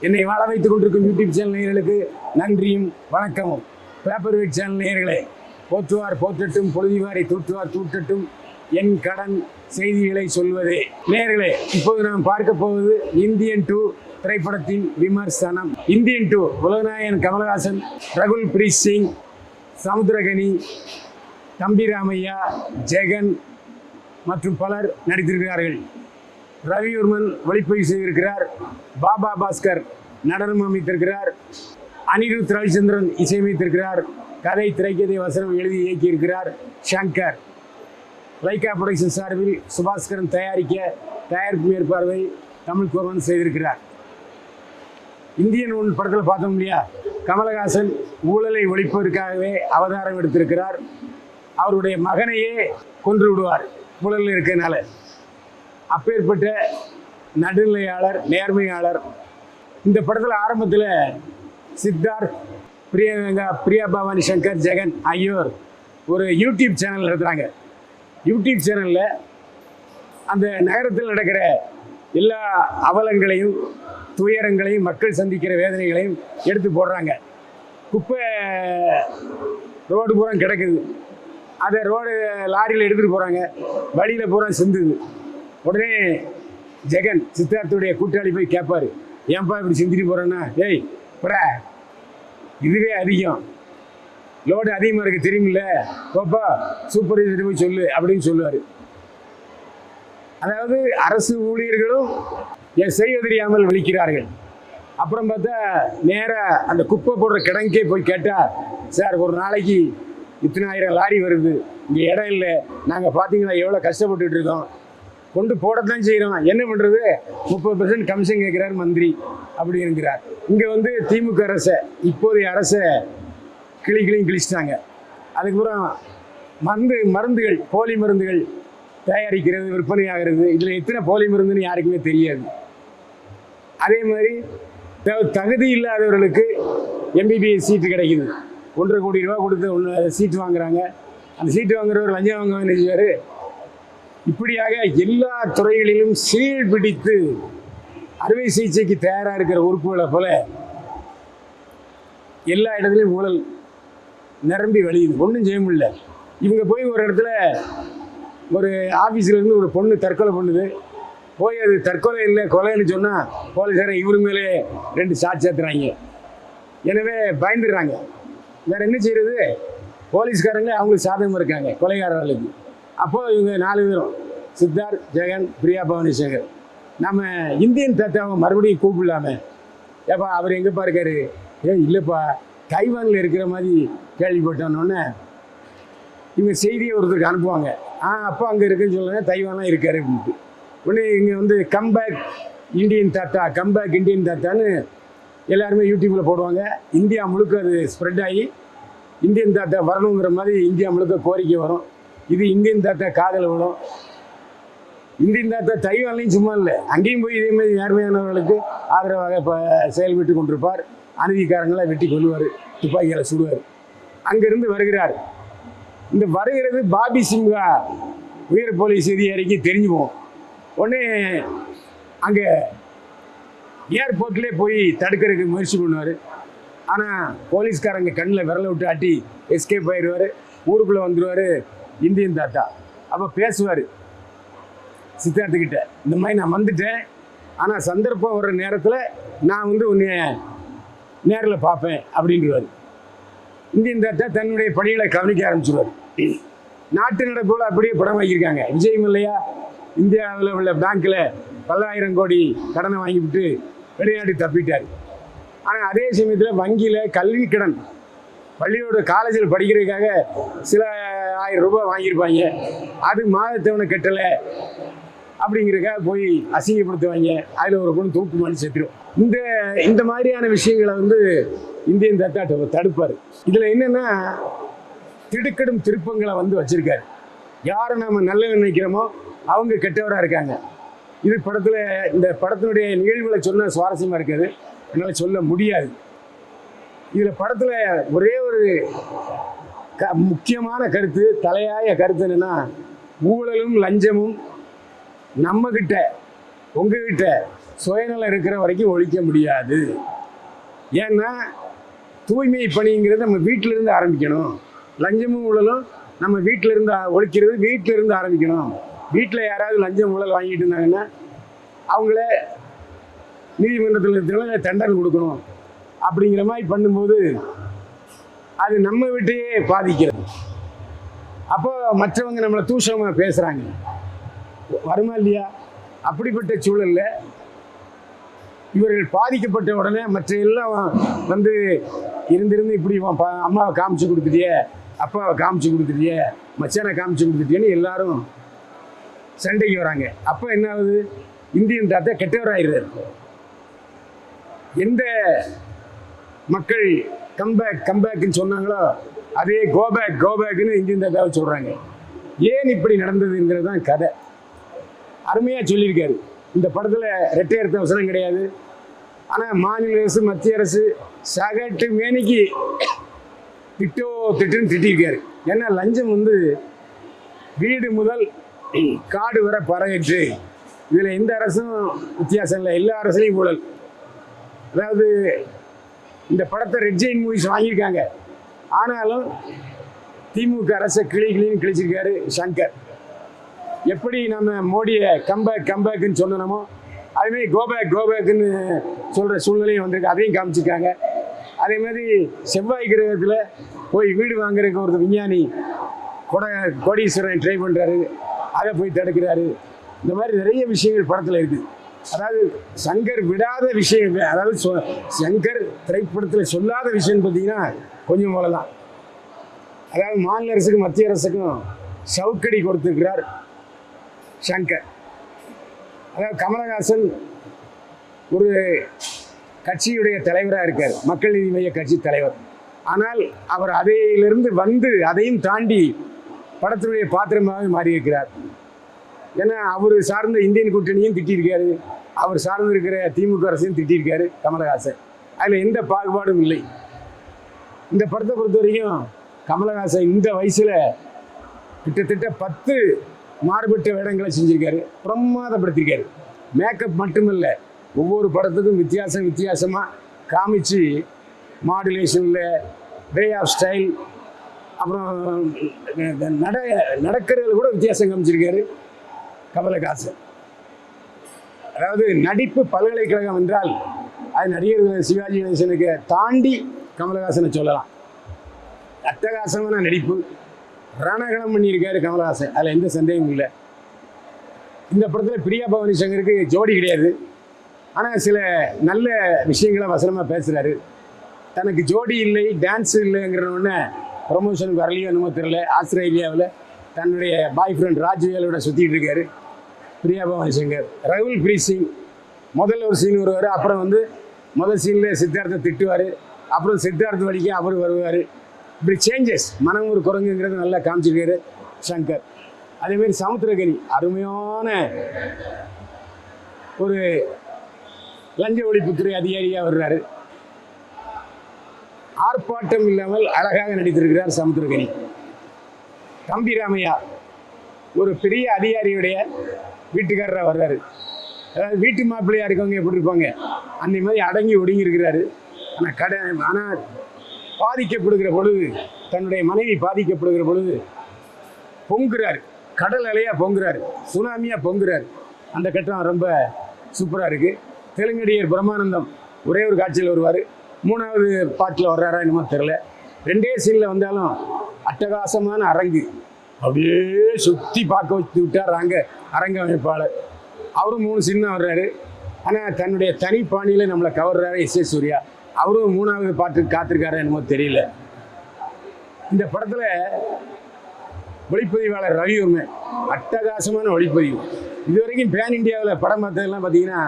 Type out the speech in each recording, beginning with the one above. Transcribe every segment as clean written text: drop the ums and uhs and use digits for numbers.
என்னை வாழ வைத்துக் கொண்டிருக்கும் யூடியூப் சேனல் நேயர்களுக்கு நன்றியும் வணக்கமும். பேப்பர் வெயிட் சேனல் நேயர்களே, போற்றுவார் போற்றட்டும், பொழுதிவாரை தூற்றுவார் தூற்றட்டும், என் கடன் செய்திகளை சொல்வதே. நேயர்களே, இப்போது நாம் பார்க்க போவது இந்தியன் 2 திரைப்படத்தின் விமர்சனம். இந்தியன் 2 உலகநாயகன் கமலஹாசன், ரகுல் பிரீத் சிங், சமுத்திரகனி, தம்பி ராமையா, ஜெகன் மற்றும் பலர் நடித்திருக்கிறார்கள். ரவிவர்மன் ஒளிப்பதிவு செய்திருக்கிறார். பாபா பாஸ்கர் நடனம் அமைத்திருக்கிறார். அனிருத் ரவிச்சந்திரன் இசையமைத்திருக்கிறார். கதை, திரைக்கதை, வசனம் எழுதி இயக்கியிருக்கிறார் ஷங்கர். லைகா புரொடக்ஷன் சார்பில் சுபாஸ்கரன் தயாரிப்பு மேற்பார்வை தமிழ்கோவன் செய்திருக்கிறார். இந்தியன் 1 படத்தில் பார்த்தோம் இல்லையா, கமலஹாசன் ஊழலை ஒழிப்பதற்காகவே அவதாரம் எடுத்திருக்கிறார். அவருடைய மகனையே கொன்று விடுவார் ஊழல் இருக்கிறதுனால. அப்பேற்பட்ட நடுநிலையாளர், நேர்மையாளர். இந்த படத்தில் ஆரம்பத்தில் சித்தார்த், பிரியா பவானி சங்கர், ஜெகன் ஆகியோர் ஒரு யூடியூப் சேனல் நடத்துகிறாங்க. யூடியூப் சேனலில் அந்த நகரத்தில் நடக்கிற எல்லா அவலங்களையும் துயரங்களையும் மக்கள் சந்திக்கிற வேதனைகளையும் எடுத்து போடுறாங்க. குப்பை ரோடு பூரா கிடக்குது, அதை ரோடு லாரியில் எடுத்துகிட்டு போகிறாங்க, வழியில் பூரா சிந்துது. உடனே ஜெகன் சித்தார்த்துடைய கூட்டாளி போய் கேட்பார், ஏன்பா இப்படி சிந்திட்டு போகிறேன்னா, ஏய் புற இதுவே அதிகம், லோடு அதிகமாக இருக்குது தெரியுமில்ல, போப்பா சூப்பர்வைசர் போய் சொல்லு அப்படின்னு சொல்லுவார். அதாவது அரசு ஊழியர்களும் செய்ய தெரியாமல் விழிக்கிறார்கள். அப்புறம் பார்த்தா நேராக அந்த குப்பை போடுற கிடங்கே போய் கேட்டால், சார் ஒரு நாளைக்கு இத்தனை ஆயிரம் லாரி வருது, இங்கே இடம் இல்லை, நாங்கள் பார்த்தீங்கன்னா எவ்வளோ கஷ்டப்பட்டுட்டு இருக்கோம், கொண்டு போடத்தான் செய்கிறோம், என்ன பண்ணுறது, 30% கமிஷன் கேட்குறாரு மந்திரி அப்படிங்கிறார். இங்கே வந்து திமுக அரசை, இப்போதைய அரசை கிழிச்சிட்டாங்க. அதுக்கப்புறம் மருந்துகள், போலி மருந்துகள் தயாரிக்கிறது, விற்பனை ஆகிறது. இதில் எத்தனை போலி மருந்துன்னு யாருக்குமே தெரியாது. அதே மாதிரி தகுதி இல்லாதவர்களுக்கு எம்பிபிஎஸ் சீட்டு கிடைக்குது. 1.5 கோடி ரூபா கொடுத்து சீட்டு வாங்குறாங்க. அந்த சீட்டு வாங்குறவர் லஞ்சம் வாங்க நினைச்சார். இப்படியாக எல்லா துறைகளிலும் சீல் பிடித்து அறுவை சிகிச்சைக்கு தயாராக இருக்கிற உறுப்புகளை போல எல்லா இடத்துலையும் ஊழல் நிரம்பி வழியுது. ஒன்றும் செய்ய முடியல. இவங்க போய் ஒரு இடத்துல ஒரு ஆஃபீஸ்லேருந்து ஒரு பொண்ணு தற்கொலை பண்ணுது. போய் அது தற்கொலை இல்லை கொலைன்னு சொன்னால் போலீஸாரை இவரு மேலே 2 சாட்சி சேர்த்துறாங்க. எனவே பயந்துடுறாங்க. வேறு என்ன செய்கிறது, போலீஸ்காரங்களே அவங்களுக்கு சாதகமாக இருக்காங்க கொலைகாரர்களுக்கு. அப்போது இவங்க 4 பேரும், சித்தார்த், ஜெகன், பிரியா பவானி சங்கர், நம்ம இந்தியன் தாத்தாவை மறுபடியும் கூப்பிடலாமே, ஏப்பா அவர் எங்கேப்பா இருக்காரு, இல்லைப்பா தைவானில் இருக்கிற மாதிரி கேள்விப்பட்டோன்னொன்னே இவங்க செய்தியை ஒருத்தருக்கு அனுப்புவாங்க. அப்போ அங்கே இருக்குன்னு சொல்லுங்க, தைவானாக இருக்காரு அப்படின்ட்டு. உடனே இங்கே வந்து கம்பேக் இந்தியன் தாத்தான்னு எல்லாருமே யூடியூப்பில் போடுவாங்க. இந்தியா முழுக்க அது ஸ்ப்ரெட் ஆகி இந்தியன் தாத்தா வரணுங்கிற மாதிரி இந்தியா முழுக்க கோரிக்கை வரும். இது இந்தியன் தாத்தா காதல் விடும். இந்தியன் தாத்தா தைவான்லையும் சும்மா இல்லை, அங்கேயும் போய் இதே மாதிரி நேர்மையானவர்களுக்கு ஆதரவாக இப்போ செயல்பட்டு கொண்டிருப்பார். அநீதிக்காரங்களை வெட்டி கொள்வார், துப்பாக்கியால் சுடுவார். அங்கேருந்து வருகிறார். இந்த வருகிறது பாபி சிம்ஹா உயர் போலீஸ் அதிகாரிக்கு தெரிஞ்சு போகும். உடனே அங்கே ஏர்போர்ட்லேயே போய் தடுக்கிறதுக்கு முயற்சி பண்ணுவார். ஆனால் போலீஸ்காரங்க கண்ணில் விரலை விட்டு ஆட்டி எஸ்கேப் ஆயிடுவார். ஊருக்குள்ளே வந்துடுவார் இந்தியன் தாத்தா. அப்போ பேசுவார் சித்தார்த்துக்கிட்ட, இந்த மாதிரி நான் வந்துட்டேன், ஆனால் சந்தர்ப்பம் வர்ற நேரத்தில் நான் வந்து உன்னை நேரில் பார்ப்பேன் அப்படின்றவார். இந்தியன் தாத்தா தன்னுடைய பணிகளை கவனிக்க ஆரம்பிச்சுடுவார். நாட்டு நடப்போல் அப்படியே படம் வாங்கியிருக்காங்க. விஜயம் இல்லையா, இந்தியாவில் உள்ள பேங்க்கில் 10,000 கோடி கடனை வாங்கிவிட்டு வெளிநாட்டு தப்பிட்டார். ஆனால் அதே சமயத்தில் வங்கியில் கல்வி கடன், பள்ளியோட காலேஜில் படிக்கிறதுக்காக சில 1000 ரூபாய் வாங்கியிருப்பாங்க. அது மாதத்தவணை கட்டலை அப்படிங்கிறதுக்காக போய் அசிங்கப்படுத்துவாங்க. அதில் ஒரு பொண்ணு தூக்கு மாட்டி செத்துரும். இந்த மாதிரியான விஷயங்களை வந்து இந்தியன் தாத்தா தடுப்பார். இதில் என்னென்னா திடுக்கடும் திருப்பங்களை வந்து வச்சுருக்காரு. யாரை நம்ம நல்ல நினைக்கிறோமோ அவங்க கெட்டவராக இருக்காங்க. இது படத்தில், இந்த படத்தினுடைய நிகழ்வுகளை சொன்ன சுவாரஸ்யமாக இருக்காது, என்னால் சொல்ல முடியாது. இதில் படத்தில் ஒரே ஒரு முக்கியமான கருத்து, தலையாய கருத்து என்னென்னா, ஊழலும் லஞ்சமும் நம்மக்கிட்ட உங்ககிட்ட சுயநலம் இருக்கிற வரைக்கும் ஒழிக்க முடியாது. ஏன்னா தூய்மை பணிங்கிறது நம்ம வீட்டிலிருந்து ஆரம்பிக்கணும். லஞ்சமும் ஊழலும் நம்ம வீட்டிலிருந்து ஒழிக்கிறது வீட்டிலிருந்து ஆரம்பிக்கணும். வீட்டில் யாராவது லஞ்சம் ஊழல் வாங்கிட்டு இருந்தாங்கன்னா அவங்கள நீதிமன்றத்தில் இருக்கிறவங்க தண்டனை கொடுக்கணும். அப்படிங்கிற மாதிரி பண்ணும்போது அது நம்ம வீட்டையே பாதிக்கிறது. அப்போ மற்றவங்க நம்மளை தூஷமாக பேசுகிறாங்க, வருமா இல்லையா? அப்படிப்பட்ட சூழலில் இவர்கள் பாதிக்கப்பட்ட உடனே மற்ற எல்லாம் வந்து இருந்திருந்து இப்படி அம்மாவை காமிச்சு கொடுத்துட்டியே, அப்பாவை காமிச்சு கொடுத்துட்டியே, மச்சானை காமிச்சு கொடுத்துட்டியேன்னு எல்லாரும் சண்டைக்கு வராங்க. அப்போ என்ன ஆகுது? இந்தியன் தாத்தா கெட்டவராயிடுறாரு. எந்த மக்கள் கம்பேக்குன்னு சொன்னாங்களோ அதே கோபேக்குன்னு இந்தியன் தாத்தாவை சொல்கிறாங்க. ஏன் இப்படி நடந்ததுங்கிறது தான் கதை. அருமையாக சொல்லியிருக்காரு. இந்த படத்தில் ரெட்டை அர்த்த அவசரம் கிடையாது. ஆனால் மாநில அரசு மத்திய அரசு சகட்டு மேனிக்கு திட்டுன்னு திட்டிருக்காரு. ஏன்னா லஞ்சம் வந்து வீடு முதல் காடு வரை பரவிட்டு, இதில் எந்த அரசும் வித்தியாசம் இல்லை, எல்லா அரசுலையும் ஊழல். அதாவது இந்த படத்தை ரெட் ஜெயின் மூவிஸ் வாங்கியிருக்காங்க. ஆனாலும் திமுக அரசை கிளின்னு கிழிச்சிருக்காரு சங்கர். எப்படி நம்ம மோடியை கம்பேக்குன்னு சொன்னோமோ அதுமாதிரி கோபேக்குன்னு சொல்கிற சூழ்நிலையும் வந்திருக்கு. அதையும் காமிச்சிருக்காங்க. அதே மாதிரி செவ்வாய் கிரகத்தில் போய் வீடு வாங்குறதுக்கு ஒரு விஞ்ஞானி கோடீஸ்வரன் ட்ரை பண்ணுறாரு, அதை போய் தடுக்கிறாரு. இந்த மாதிரி நிறைய விஷயங்கள் படத்தில் இருக்குது. அதாவது சங்கர் விடாத விஷயம், அதாவது சங்கர் திரைப்படத்தில் சொல்லாத விஷயம் பார்த்தீங்கன்னா கொஞ்சம் போல தான். அதாவது மாநில அரசுக்கும் மத்திய அரசுக்கும் சவுக்கடி கொடுத்துருக்கிறார் சங்கர். அதாவது கமலஹாசன் ஒரு கட்சியுடைய தலைவராக இருக்கார், மக்கள் நீதி மைய கட்சி தலைவர். ஆனால் அவர் அதையிலிருந்து வந்து அதையும் தாண்டி படத்தினுடைய பாத்திரமாக மாறியிருக்கிறார். ஏன்னா அவர் சார்ந்த இந்தியன் கூட்டணியும் திட்டியிருக்காரு, அவர் சார்ந்து இருக்கிற திமுக அரசையும் திட்டியிருக்காரு கமலஹாசன். அதில் எந்த பாகுபாடும் இல்லை. இந்த படத்தை பொறுத்த வரைக்கும் கமலஹாசன் இந்த வயசில் கிட்டத்தட்ட 10 மாறுபட்ட வேடங்களை செஞ்சுருக்காரு, பிரமாதப்படுத்திருக்காரு. மேக்கப் மட்டுமில்லை, ஒவ்வொரு படத்துக்கும் வித்தியாசமாக காமிச்சு மாடுலேஷனில், வே ஆஃப் ஸ்டைல், அப்புறம் நடக்கிறதுல கூட வித்தியாசம் காமிச்சிருக்காரு கமலஹாசன். அதாவது நடிப்பு பல்கலைக்கழகம் என்றால் அது நடிகர் சிவாஜி கணேசனுக்கு தாண்டி கமலஹாசனை சொல்லலாம். அட்டகாசமான நடிப்பு, ரணகலம் பண்ணியிருக்காரு கமலஹாசன், அதில் எந்த சந்தேகமும் இல்லை. இந்த படத்தில் பிரியா பவானி சங்கருக்கு ஜோடி கிடையாது. ஆனால் சில நல்ல விஷயங்களை வசனமாக பேசுகிறாரு. தனக்கு ஜோடி இல்லை, டான்ஸ் இல்லைங்கிறவொன்னே ப்ரொமோஷனுக்கு வரலையோ என்னமோ தெரியல, ஆஸ்திரேலியாவில் தன்னுடைய பாய் ஃப்ரெண்ட் ராஜ்வேலோட சுற்றிட்டு இருக்காரு பிரியா பவானி சங்கர். ரகுல் பிரீத் சிங் முதல்ல ஒரு சீன் வருவார், அப்புறம் வந்து முதல் சீனில் சித்தார்த்தை திட்டுவார், அப்புறம் சித்தார்த்த வழிக்கு அவர் வருவார். இப்படி சேஞ்சஸ், மனம் ஒரு குரங்குங்கிறது நல்லா காமிச்சிருக்காரு சங்கர். அதேமாரி சமுத்திரகனி அருமையான ஒரு லஞ்ச ஒழிப்புத்துறை அதிகாரியாக வர்றாரு. ஆர்ப்பாட்டம் இல்லாமல் அழகாக நடித்திருக்கிறார் சமுத்திரகனி. தம்பி ராமையா ஒரு பெரிய அதிகாரியுடைய வீட்டுக்காரராக வர்றாரு. அதாவது வீட்டு மாப்பிள்ளையாக இருக்கவங்க எப்படி இருப்பாங்க அந்த மாதிரி அடங்கி ஒடுங்கி இருக்கிறாரு. ஆனால் பாதிக்கப்படுகிற பொழுது, தன்னுடைய மனைவி பாதிக்கப்படுகிற பொழுது பொங்குறாரு, கடல் அலையாக பொங்குறாரு, சுனாமியாக பொங்குறாரு. அந்த கட்டம் ரொம்ப சூப்பராக இருக்குது. தெலுங்கடியர் பிரம்மானந்தம் ஒரே ஒரு காட்சியில் வருவார், 3வது பாட்டில் வர்றாரா என்னமோ தெரில. 2 சீனில் வந்தாலும் அட்டகாசமான அரங்கு, அப்படியே சுற்றி பார்க்க வச்சு விட்டார் அரங்க அமைப்பாளர். அவரும் 3 சீன் தான் வர்றாரு. ஆனால் தன்னுடைய தனி பாணியில் நம்மளை கவர்றாரு எஸ் ஏ சூர்யா. அவரும் 3வது பாட்டுக்கு காத்திருக்காரு என்னமோ தெரியல. இந்த படத்தில் ஒளிப்பதிவாளர் ரவிவர்மன் அட்டகாசமான ஒளிப்பதிவு. இது வரைக்கும் பேன் இண்டியாவில் படம் பார்த்ததெல்லாம் பார்த்தீங்கன்னா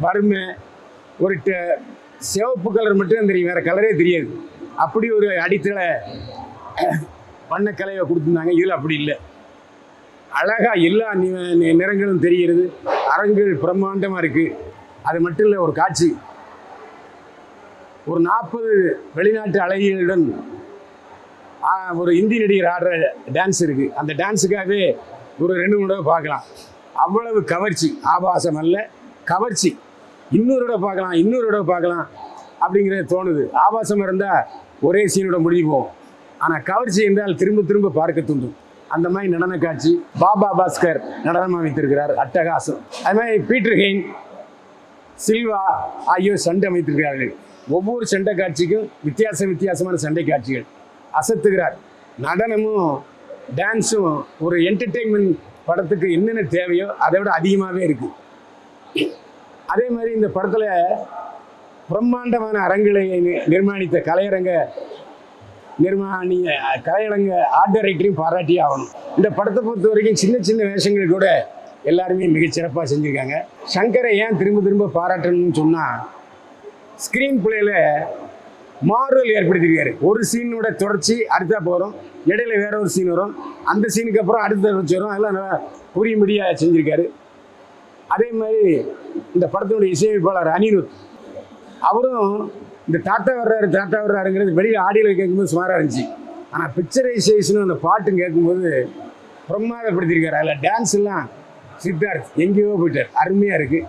வறுமை, ஒரு சிவப்பு கலர் மட்டும் தெரியும், வேறு கலரே தெரியாது. அப்படி ஒரு அடித்தள வண்ணக்கலையை கொடுத்துருந்தாங்க. இதில் அப்படி இல்லை, அழகாக எல்லா நிறங்களும் தெரிகிறது. அரங்குகள் பிரம்மாண்டமாக இருக்குது. அது மட்டும் இல்லை, ஒரு காட்சி ஒரு 40 வெளிநாட்டு அழகிகளுடன் ஒரு இந்தி நடிகர் ஆடுற டான்ஸ் இருக்குது. அந்த டான்ஸுக்காகவே ஒரு 2-3 தடவை பார்க்கலாம். அவ்வளவு கவர்ச்சி, ஆபாசம் அல்ல கவர்ச்சி. இன்னொரு தடவை பார்க்கலாம் அப்படிங்கிறது தோணுது. ஆபாசமாக இருந்தால் ஒரே சீனோட முடிவு போகும். ஆனால் கவர்ச்சி என்றால் திரும்ப திரும்ப பார்க்க தூண்டும். அந்த மாதிரி நடன காட்சி பாபா பாஸ்கர் நடனம் அமைத்திருக்கிறார், அட்டகாசம். அது மாதிரி பீட்டர் ஹெயின், சில்வா ஆகியோர் சண்டை அமைத்திருக்கிறார்கள். ஒவ்வொரு சண்டை காட்சிக்கும் வித்தியாசமான சண்டை காட்சிகள் அசத்துகிறார். நடனமும் டான்ஸும் ஒரு என்டர்டெயின்மெண்ட் படத்துக்கு என்னென்ன தேவையோ அதை விட அதிகமாகவே இருக்குது. அதே மாதிரி இந்த படத்தில் பிரம்மாண்டமான அரங்குகளை நிர்மாணித்த கலையரங்க ஆர்ட் டைரக்டரையும் பாராட்டி ஆகணும். இந்த படத்தை பொறுத்த வரைக்கும் சின்ன சின்ன வேஷங்கள் கூட எல்லாருமே மிகச்சிறப்பாக செஞ்சுருக்காங்க. சங்கரை ஏன் திரும்ப திரும்ப பாராட்டணும்னு சொன்னால், ஸ்க்ரீன் பிளேயில் மாறுதல் ஏற்படுத்தியிருக்காரு. ஒரு சீனோட தொடர்ச்சி அடுத்தா போகிறோம், இடையில வேற ஒரு சீன் வரும், அந்த சீனுக்கு அப்புறம் அடுத்த தொடர்ச்சி வரும். அதெல்லாம் நல்லா புரியும்படியாக செஞ்சுருக்காரு. அதே மாதிரி இந்த படத்தினுடைய இசையமைப்பாளர் அனிருத், அவரும் இந்த தாத்தா வர்றாருங்கிறது வெளியில் ஆடியோவில் கேட்கும்போது சுமாராக இருந்துச்சு. ஆனால் பிக்சரைசேஷனும் அந்த பாட்டும் கேட்கும்போது பிரமாதப்படுத்தியிருக்காரு. அதில் டான்ஸ் எல்லாம் சித்தார்த் எங்கேயோ போயிட்டார், அருமையாக இருக்குது.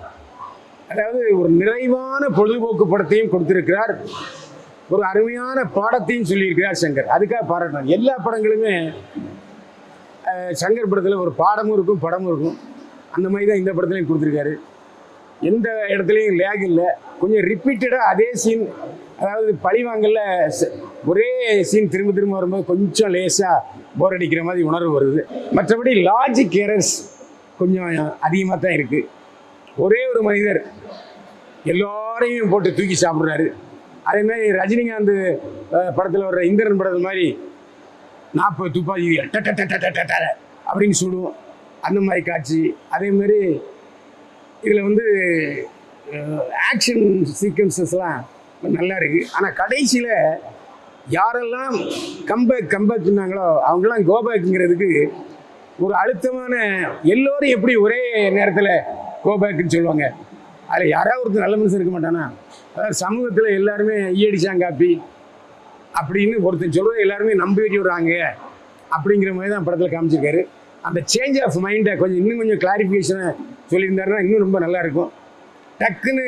அதாவது ஒரு நிறைவான பொழுதுபோக்கு படத்தையும் கொடுத்திருக்கிறார், ஒரு அருமையான பாடத்தையும் சொல்லியிருக்கிறார் சங்கர். அதுக்காக பாராட்டணும். எல்லா படங்களுமே சங்கர் படத்தில் ஒரு பாடமும் இருக்கும் படமும் இருக்கும். அந்த மாதிரி தான் இந்த படத்துலையும் கொடுத்துருக்காரு. எந்த இடத்துலையும் லேக் இல்லை. கொஞ்சம் ரிப்பீட்டடாக அதே சீன், அதாவது பழிவாங்கல்ல ஒரே சீன் திரும்ப திரும்ப வரும்போது கொஞ்சம் லேசாக போர் அடிக்கிற மாதிரி உணர்வு வருது. மற்றபடி லாஜிக் எரர்ஸ் கொஞ்சம் அதிகமாக தான் இருக்குது. ஒரே ஒரு மனிதர் எல்லாரையும் போட்டு தூக்கி சாப்பிட்றாரு. அதேமாதிரி ரஜினிகாந்த் படத்தில் வர்ற இந்திரன் படத்தில் மாதிரி 40 துப்பாக்கி அப்படின்னு சுடுவோம், அந்த மாதிரி காட்சி. அதேமாதிரி இதில் ஆக்ஷன் சீக்வன்சஸ்லாம் நல்லா இருக்குது. ஆனால் கடைசியில் யாரெல்லாம் கம்பேக்னாங்களோ அவங்களாம் கோபேக்குங்கிறதுக்கு ஒரு அழுத்தமான, எல்லோரும் எப்படி ஒரே நேரத்தில் கோபேக்குன்னு சொல்லுவாங்க. அதில் யாராவது ஒருத்தர் நல்ல மனுஷன் இருக்க மாட்டானா? அதாவது சமூகத்தில் எல்லாருமே ஈயடிச்சாங்காப்பி அப்படின்னு ஒருத்தர் சொல்கிறத எல்லாருமே நம்பிட்டு விடுறாங்க அப்படிங்கிற மாதிரி தான் படத்தில் காமிச்சிருக்காரு. அந்த சேஞ்ச் ஆஃப் மைண்டை இன்னும் கொஞ்சம் கிளாரிஃபிகேஷனை சொல்லியிருந்தாருன்னா இன்னும் ரொம்ப நல்லாயிருக்கும். டக்குன்னு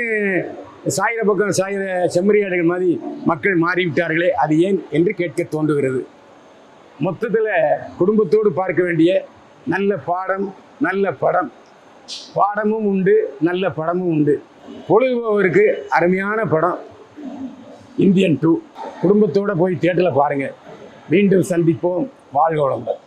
சாயிர பக்கம் சாயிர செம்மறியாடுகள் மாதிரி மக்கள் மாறிவிட்டார்களே, அது ஏன் என்று கேட்க தோன்றுகிறது. மொத்தத்தில் குடும்பத்தோடு பார்க்க வேண்டிய நல்ல பாடம், நல்ல படம். பாடமும் உண்டு, நல்ல படமும் உண்டு. பொழுதுபோவருக்கு அருமையான படம் இந்தியன் 2. குடும்பத்தோடு போய் தியேட்டரில் பாருங்கள். மீண்டும் சந்திப்போம். வாழ்க வளமுடன்.